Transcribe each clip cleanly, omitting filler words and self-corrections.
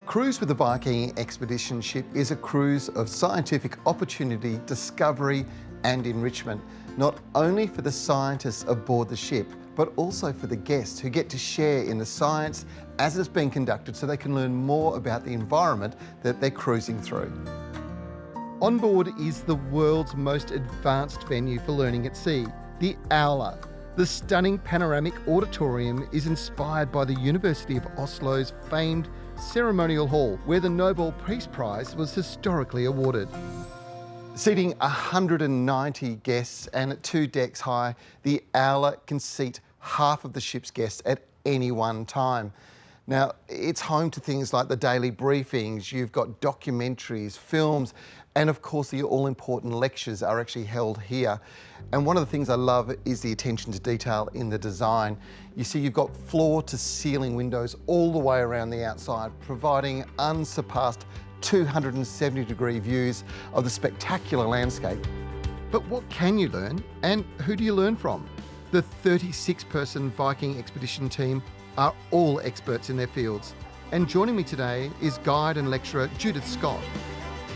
Cruise with the Viking expedition ship is a cruise of scientific opportunity, discovery and enrichment, not only for the scientists aboard the ship, but also for the guests who get to share in the science as it's being conducted so they can learn more about the environment that they're cruising through. On board is the world's most advanced venue for learning at sea, the Aula. The stunning panoramic auditorium is inspired by the University of Oslo's famed ceremonial hall, where the Nobel Peace Prize was historically awarded. Seating 190 guests and at 2 decks high, the Aula can seat half of the ship's guests at any one time. Now, it's home to things like the daily briefings, you've got documentaries, films, and of course the all-important lectures are actually held here. And one of the things I love is the attention to detail in the design. You see you've got floor-to-ceiling windows all the way around the outside, providing unsurpassed 270-degree views of the spectacular landscape. But what can you learn, and who do you learn from? The 36-person Viking expedition team are all experts in their fields. And joining me today is guide and lecturer Judith Scott.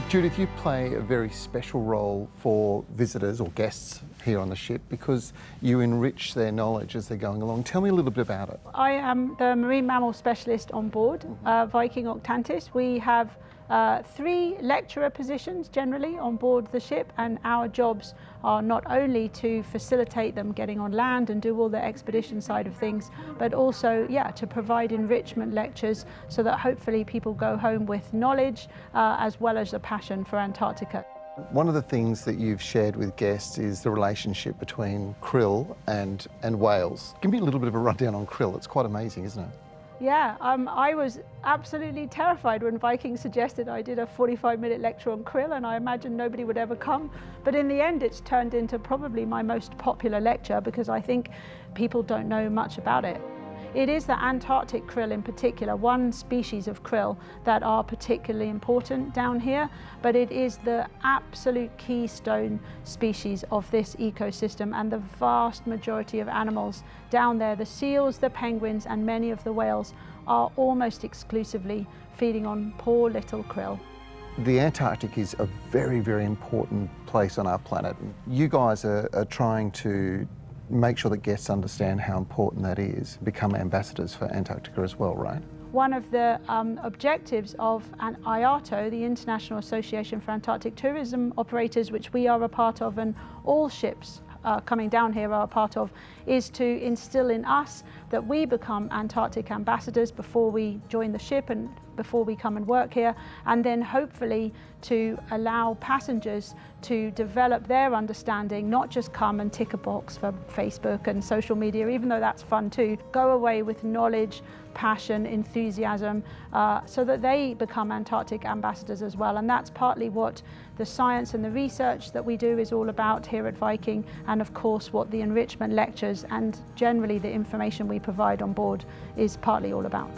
Judith, you play a very special role for visitors or guests here on the ship because you enrich their knowledge as they're going along. Tell me a little bit about it. I am the marine mammal specialist on board Viking Octantis. We have 3 lecturer positions generally on board the ship, and our jobs are not only to facilitate them getting on land and do all the expedition side of things, but also to provide enrichment lectures so that hopefully people go home with knowledge as well as a passion for Antarctica. One of the things that you've shared with guests is the relationship between krill and whales. Give me a little bit of a rundown on krill. It's quite amazing, isn't it? Yeah, I was absolutely terrified when Viking suggested I did a 45-minute lecture on krill, and I imagined nobody would ever come. But in the end, it's turned into probably my most popular lecture because I think people don't know much about it. It is the Antarctic krill in particular, one species of krill that are particularly important down here, but it is the absolute keystone species of this ecosystem, and the vast majority of animals down there, the seals, the penguins and many of the whales, are almost exclusively feeding on poor little krill. The Antarctic is a very, very important place on our planet. You guys are trying to make sure that guests understand how important that is, become ambassadors for Antarctica as well, right? One of the objectives of IATO, the International Association for Antarctic Tourism Operators, which we are a part of and all ships coming down here are a part of, is to instill in us that we become Antarctic ambassadors before we join the ship and before we come and work here, and then hopefully to allow passengers to develop their understanding, not just come and tick a box for Facebook and social media, even though that's fun too. Go away with knowledge, passion, enthusiasm, so that they become Antarctic ambassadors as well. And that's partly what the science and the research that we do is all about here at Viking, and of course what the enrichment lectures and generally the information we provide on board is partly all about.